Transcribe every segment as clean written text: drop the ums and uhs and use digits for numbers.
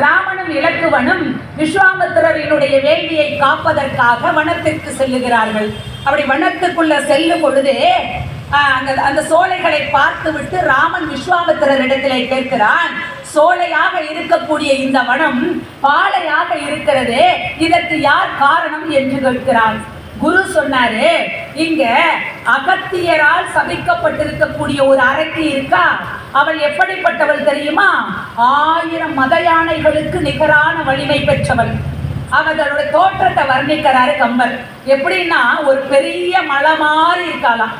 ராமனும் இலக்குவனும் விஸ்வாமித்திரரினுடைய வேள்வியை காப்பதற்காக வனத்திற்கு செல்லுகிறார்கள். அப்படி வனத்துக்குள்ள செல்லும் பொழுதே அந்த சோலைகளை பார்த்துவிட்டு ராமன் விஸ்வாமித்திரரிடத்திலே கேட்கிறான், சோலையாக இருக்கக்கூடிய இந்த வனம் பாலையாக இருக்கிறது, இதற்கு யார் காரணம் என்று கேட்கிறான். குரு சொன்னாரு, இங்க அகத்தியரால் சபிக்கப்பட்டிருக்கக்கூடிய ஒரு அரக்கி இருக்கா, அவள் எப்படிப்பட்டவள் தெரியுமா? 1000 மத யானைகளுக்கு நிகரான வலிமை பெற்றவள். அவளோட தோற்றத்தை வர்ணிக்கிறாரு கம்பர். எப்படின்னா ஒரு பெரிய மலை மாதிரி இருக்காளாம்.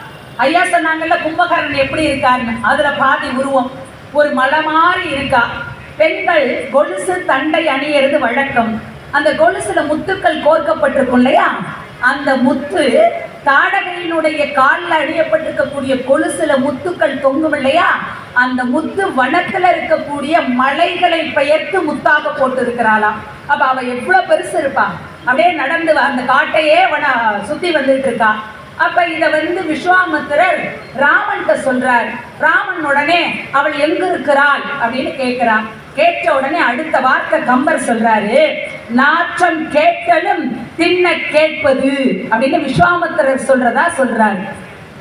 ஐயா சொன்னாங்கல்ல கும்பகரன் எப்படி இருக்காருன்னு, அதுல பாதி உருவம். ஒரு மலை மாதிரி இருக்கா. பெண்கள் கொலுசு தண்டை அணியறது வழக்கம். அந்த கொலுசுல முத்துக்கள் கோர்க்கப்பட்டிருக்கும் இல்லையா, அந்த முத்து தாடகையினுடைய காலில் அணியப்பட்டிருக்கக்கூடிய கொலுசுல முத்துக்கள் தொங்கும் இல்லையா, அந்த முத்து வனத்துல இருக்கக்கூடிய மலைகளை பெயர்த்து முத்தாக போட்டு இருக்கிறாளாம். அப்ப அவ எவ்வளவு பெருசு இருப்பா, அப்படியே நடந்து அந்த காட்டையே சுத்தி வந்துட்டு இருக்கா. அப்ப இத விஸ்வாமித்திரர் ராமன்கிட்ட சொல்றார். ராமன் உடனே அவள் எங்க இருக்கிறாள் அப்படின்னு கேட்கிறான். கேட்ட உடனே அடுத்த வார்த்தை கம்பர் சொல்றாரு, நாற்றம் கேட்டலும் தின்ன கேட்பது அப்படின்னு விஸ்வாமித்திரர் சொல்றாரு.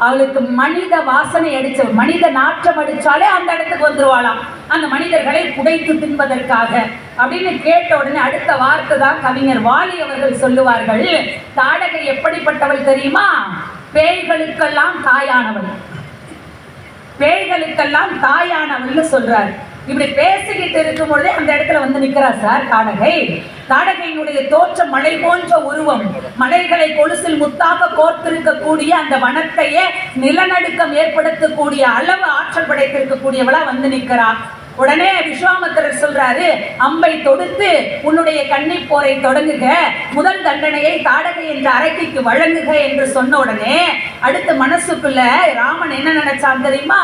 அவளுக்கு மனித வாசனை அடிச்ச மனித நாற்றம் அடிச்சாலே அந்த இடத்துக்கு வந்துருவாளாம், அந்த மனிதர்களை புடைத்து தின்பதற்காக அப்படின்னு கேட்ட உடனே அடுத்த வார்த்தை தான் கவிஞர் வாலி அவர்கள் சொல்லுவார்கள். தாடகை எப்படிப்பட்டவள் தெரியுமா? பேய்களுக்கெல்லாம் தாயானவள், பேய்களுக்கெல்லாம் தாயானவள்னு சொல்றாரு. இப்படி பேசிக்கிட்டு இருக்கும் பொழுதே அந்த இடத்துல நிக்கிறா சார் தாடகை. தாடகையினுடைய தோற்றம் மலை போன்ற உருவம், மலைகளை கொலுசில் முத்தாக கோர்த்திருக்கக்கூடிய அந்த வனத்தையே நிலநடுக்கம் ஏற்படுத்தக்கூடிய அளவு ஆற்றல் படைத்திருக்கக்கூடியவளா நிக்கிறா. உடனே விஸ்வாமித்திரர் சொல்றாரு, அம்பை தொடுத்து உன்னுடைய கன்னிப் போரை தொடங்குக, முதல் தண்டனையை தாடகை என்ற அரக்கிக்கு வழங்குக என்று சொன்ன உடனே அடுத்த மனசுக்குள்ள ராமன் என்ன நினைச்சான் தெரியுமா?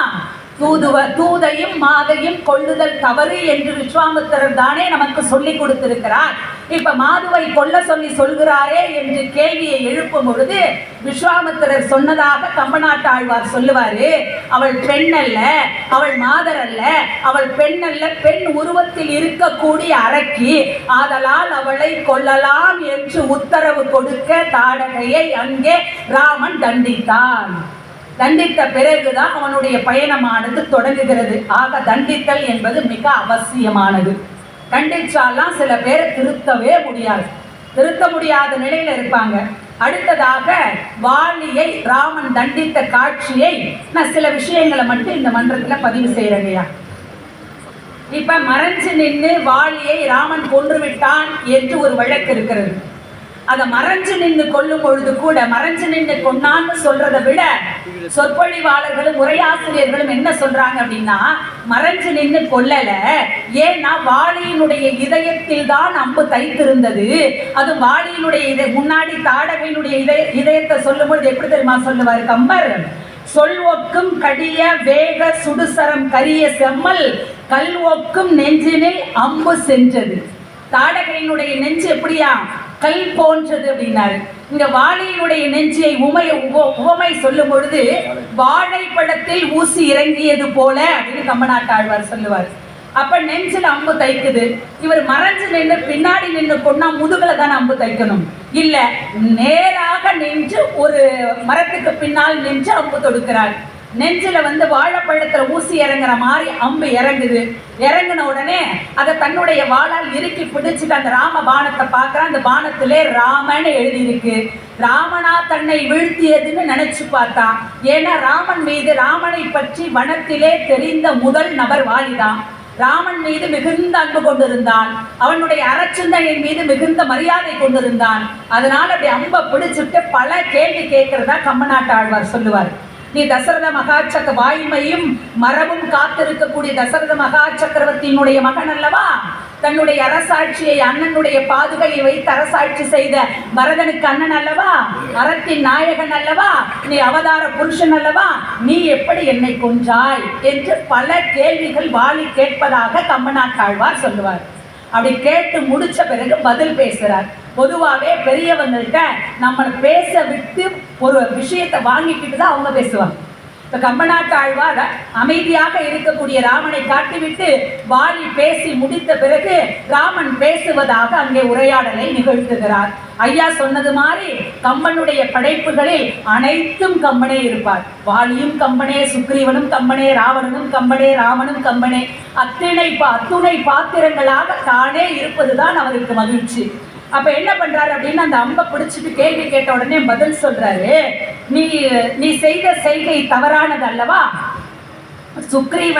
தூதையும் மாதையும் கொள்ளுதல் தவறு என்று விஸ்வாமித்திரர் தானே நமக்கு சொல்லி கொடுத்திருக்கிறார். இப்ப மாதுவை கொல்ல சொல்கிறாரே என்று கேள்வியை எழுப்பும் பொழுது விஸ்வாமித்திரர் சொன்னதாக கம்பநாட்டு ஆழ்வார் சொல்லுவாரு, அவள் பெண் அல்ல, அவள் மாதர் அல்ல, அவள் பெண் அல்ல, பெண் உருவத்தில் இருக்கக்கூடிய அரக்கி, ஆதலால் அவளை கொல்லலாம் என்று உத்தரவு கொடுக்க தாடகையை அங்கே ராமன் தண்டித்தான். தண்டித்த பிறகுதான் அவனுடைய பயணமானது தொடங்குகிறது. ஆக தண்டித்தல் என்பது மிக அவசியமானது. கண்டிச்சாலாம் சில பேரை திருத்தவே முடியாது, திருத்த முடியாத நிலையில இருப்பாங்க. அடுத்ததாக வாலியை ராமன் தண்டித்த காட்சியை நான் சில விஷயங்களை மட்டும் இந்த மன்றத்துல பதிவு செய்யறேங்கய்யா. இப்ப மறைஞ்சு நின்று வாலியை ராமன் கொன்று விட்டான் என்று ஒரு வழக்கு இருக்கிறது. அதை மறைஞ்சு நின்று கொல்லும் பொழுது கூட மறைஞ்சு நின்று கொண்டான்னு சொல்றதை விட சொற்பொழிவாளர்களும் உரையாசிரியர்களும் என்ன சொல்றாங்க அப்படின்னா, மறைஞ்சு நின்று கொல்லல, ஏன்னா வாலியினுடைய இதயத்தில் தான் அம்பு தைத்திருந்தது. அது வாலியினுடைய முன்னாடி தாடகையினுடைய இதயத்தை சொல்லும் பொழுது எப்படி தெரியுமா சொல்லுவார் கம்பர்? சொல்வொக்கும் கடிய வேக சுடுசரம் கரிய செம்மல் கல்வொக்கும் நெஞ்சினில் அம்பு சென்றது. தாடகையினுடைய நெஞ்சு எப்படியா? கல் போன்றது அப்படின்னாரு. இங்க வாலியினுடைய நெஞ்சியை உவமை சொல்லும் பொழுது வாழைப்பழத்தில் ஊசி இறங்கியது போல அப்படின்னு கம்பநாட்டு ஆழ்வார் சொல்லுவார். அப்ப நெஞ்சில் அம்பு தைக்குது. இவர் மறைஞ்சு நின்று பின்னாடி நின்று கொண்டா முதுகுல தானே அம்பு தைக்கணும், இல்ல நேராக நின்று ஒரு மரத்துக்கு பின்னால் நின்று அம்பு தொடுக்கிறார். நெஞ்சில வாழைப்பழத்துல ஊசி இறங்குற மாதிரி அம்பு இறங்குது. இறங்கின உடனே அதை தன்னுடைய வாளால் இறுக்கி பிடிச்சிட்டு அந்த ராம பானத்தை பார்க்குறான். அந்த பானத்திலே ராமன் எழுதி இருக்கு. ராமனா தன்னை வீழ்த்தியதுன்னு நினைச்சு பார்த்தான். ஏன்னா ராமன் மீது, ராமனை பற்றி வனத்திலே தெரிந்த முதல் நபர் வாலிதான். ராமன் மீது மிகுந்த அன்பு கொண்டிருந்தான், அவனுடைய அறச்சிந்தனை மீது மிகுந்த மரியாதை கொண்டிருந்தான். அதனால அப்படி அம்பை பிடிச்சிட்டு பல கேள்வி கேட்கிறதா கம்பநாட்டு ஆழ்வார் சொல்லுவார். நீ தசரத மகாச்சக்க வாய்மையும் மரபும் காத்திருக்கக்கூடிய தசரத மகா சக்கரவர்த்தியினுடைய மகன் அல்லவா? தன்னுடைய அரசாட்சியை அண்ணனுடைய பாதுகையை வைத்து அரசாட்சி செய்த பரதனுக்கு அண்ணன் அல்லவா? அறத்தின் நாயகன் அல்லவா? நீ அவதார புருஷன் அல்லவா? நீ எப்படி என்னை கொன்றாய் என்று பல கேள்விகள் வாலி கேட்பதாக கம்பநாட்டாழ்வார் சொல்லுவார். அப்படி கேட்டு முடிச்ச பிறகு பதில் பேசுறார். பொதுவாகவே பெரியவங்கள்ட்ட நம்ம பேச விட்டு ஒரு விஷயத்தை வாங்கிக்கிட்டு தான் அவங்க பேசுவாங்க. இப்ப கம்பநாட்டாழ்வார் அமைதியாக இருக்கக்கூடிய ராமனை காட்டிவிட்டு வாலி பேசி முடித்த பிறகு ராமன் பேசுவதாக அங்கே உரையாடலை நிகழ்த்துகிறார். ஐயா சொன்னது மாதிரி கம்பனுடைய படைப்புகளில் அனைத்தும் கம்பனே இருப்பார். வாலியும் கம்பனே, சுக்ரீவனும் கம்பனே, ராவணனும் கம்பனே, ராமனும் கம்பனே, அத்துணை பாத்திரங்களாக தானே இருப்பதுதான் அவருக்கு மகிழ்ச்சி. அப்ப என்ன பண்றாரு அப்படின்னா அந்த அம்பை பிடிச்சிட்டு கேள்வி கேட்ட உடனே பதில் சொல்றாரு, நீ செய்த செய்கை தவறானது அல்லவா? சுக்ரீவன்